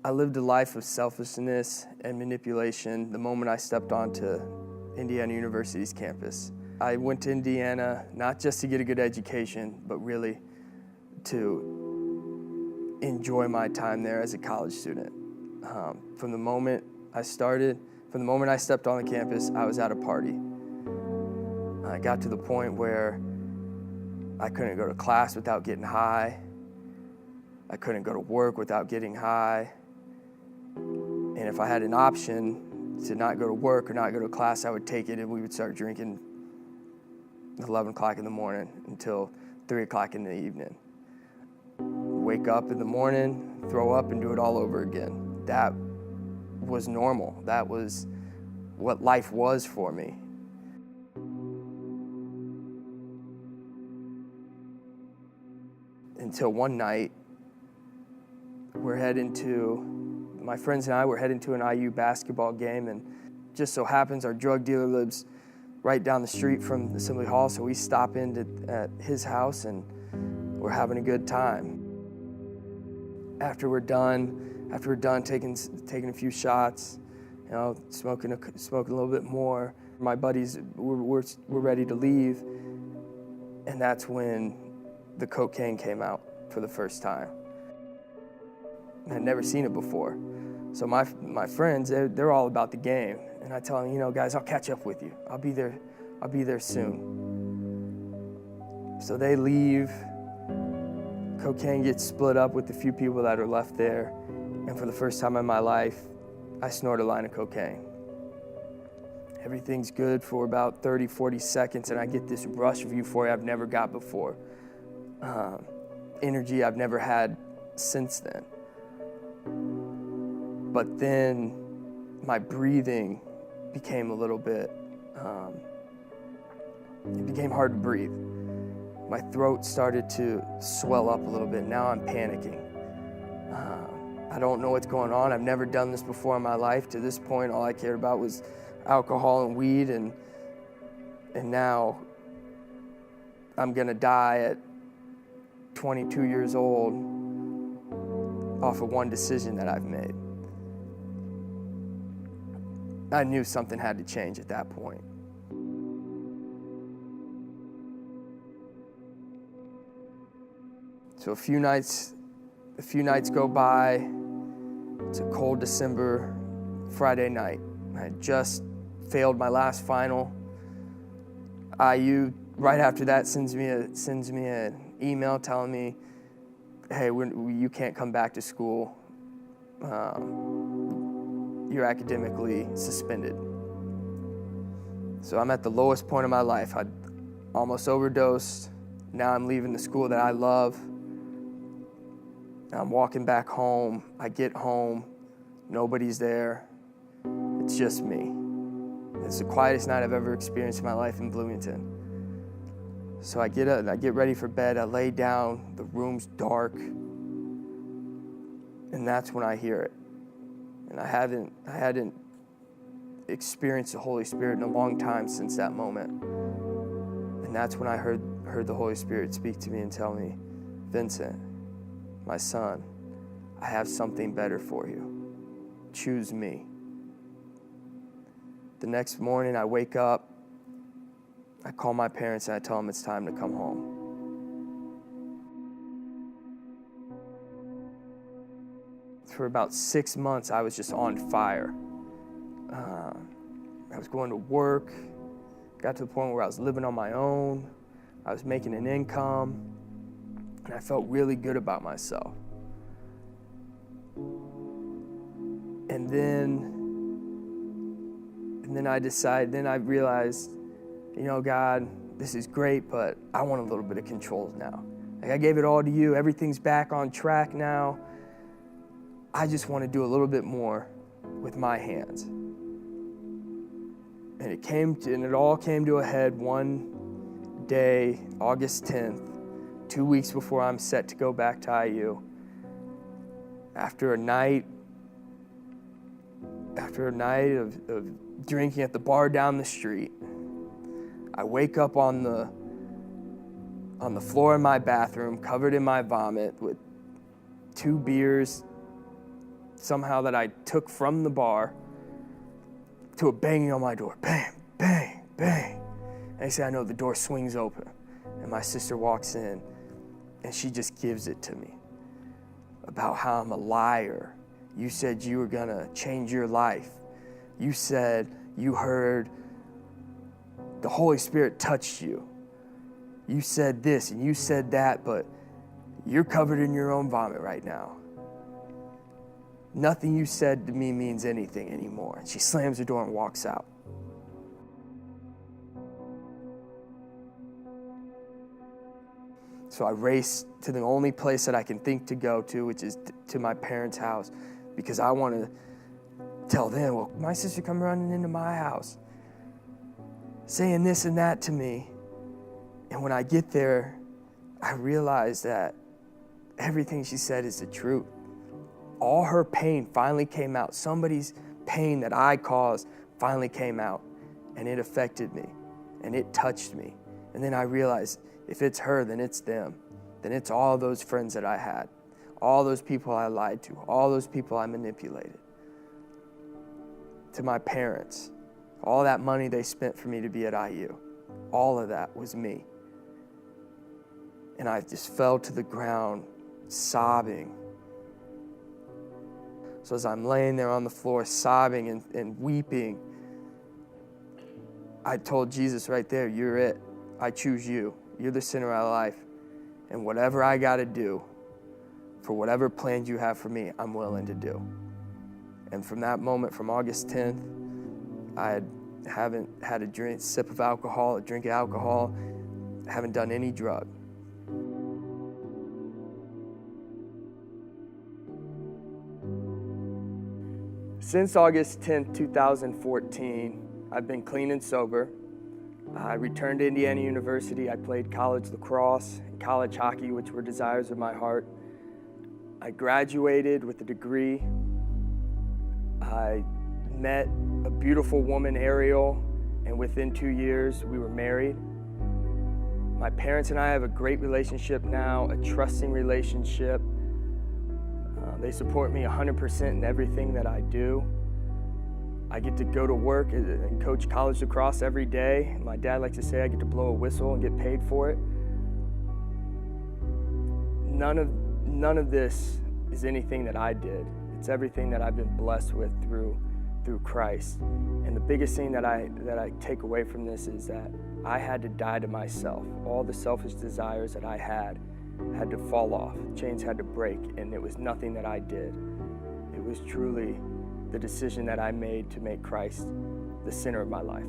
I lived a life of selfishness and manipulation the moment I stepped onto Indiana University's campus. I went to Indiana not just to get a good education, but really to enjoy my time there as a college student. From the moment I stepped on the campus, I was at a party. I got to the point where I couldn't go to class without getting high. I couldn't go to work without getting high. And if I had an option to not go to work or not go to class, I would take it, and we would start drinking 11 o'clock in the morning until 3 o'clock in the evening. Wake up in the morning, throw up, and do it all over again. That was normal. That was what life was for me. Until one night, my friends and I were heading to an IU basketball game, and just so happens our drug dealer lives right down the street from Assembly Hall, so we stop in at his house and we're having a good time. After we're done taking a few shots, smoking a little bit more, my buddies were ready to leave, and that's when the cocaine came out for the first time. I had never seen it before. So my friends, they're all about the game. And I tell them, guys, I'll catch up with you. I'll be there soon. So they leave. Cocaine gets split up with the few people that are left there. And for the first time in my life, I snort a line of cocaine. Everything's good for about 30, 40 seconds, and I get this rush of euphoria I've never got before. Energy I've never had since then. But then my breathing became a little bit, it became hard to breathe. My throat started to swell up a little bit. Now I'm panicking. I don't know what's going on. I've never done this before in my life. To this point, all I cared about was alcohol and weed, and now I'm gonna die at 22 years old off of one decision that I've made. I knew something had to change at that point. So a few nights go by. It's a cold December Friday night. I had just failed my last final. IU right after that sends me an email telling me, hey, you can't come back to school. You're academically suspended. So I'm at the lowest point of my life. I almost overdosed. Now I'm leaving the school that I love. I'm walking back home. I get home. Nobody's there. It's just me. It's the quietest night I've ever experienced in my life in Bloomington. So I get up and I get ready for bed. I lay down. The room's dark. And that's when I hear it. And I hadn't experienced the Holy Spirit in a long time since that moment. And that's when I heard the Holy Spirit speak to me and tell me, Vincent, my son, I have something better for you. Choose me. The next morning I wake up, I call my parents and I tell them it's time to come home. For about 6 months, I was just on fire. I was going to work, got to the point where I was living on my own, I was making an income, and I felt really good about myself. And then I realized, God, this is great, but I want a little bit of control now. Like, I gave it all to you, everything's back on track now. I just want to do a little bit more with my hands. And it all came to a head one day, August 10th, 2 weeks before I'm set to go back to IU. After a night of drinking at the bar down the street, I wake up on the floor in my bathroom, covered in my vomit, with 2 beers somehow that I took from the bar to a banging on my door. Bang, bang, bang. And I say, I know, the door swings open. And my sister walks in, and she just gives it to me about how I'm a liar. You said you were gonna change your life. You said you heard the Holy Spirit touched you. You said this and you said that, but you're covered in your own vomit right now. Nothing you said to me means anything anymore. And she slams the door and walks out. So I race to the only place that I can think to go to, which is to my parents' house, because I want to tell them, well, my sister come running into my house, saying this and that to me. And when I get there, I realize that everything she said is the truth. All her pain finally came out. Somebody's pain that I caused finally came out, and it affected me, and it touched me. And then I realized, if it's her, then it's them. Then it's all those friends that I had, all those people I lied to, all those people I manipulated. To my parents, all that money they spent for me to be at IU, all of that was me. And I just fell to the ground sobbing. So as I'm laying there on the floor sobbing and weeping, I told Jesus right there, you're it. I choose you. You're the center of my life. And whatever I got to do for whatever plans you have for me, I'm willing to do. And from that moment, from August 10th, I haven't had a sip of alcohol, a drink of alcohol, haven't done any drug. Since August 10th, 2014, I've been clean and sober. I returned to Indiana University. I played college lacrosse and college hockey, which were desires of my heart. I graduated with a degree. I met a beautiful woman, Ariel, and within 2 years, we were married. My parents and I have a great relationship now, a trusting relationship. They support me 100% in everything that I do. I get to go to work and coach college lacrosse every day. My dad likes to say I get to blow a whistle and get paid for it. None of this is anything that I did. It's everything that I've been blessed with through Christ. And the biggest thing that I take away from this is that I had to die to myself. All the selfish desires that I had to fall off. Chains had to break, and it was nothing that I did. It was truly the decision that I made to make Christ the center of my life.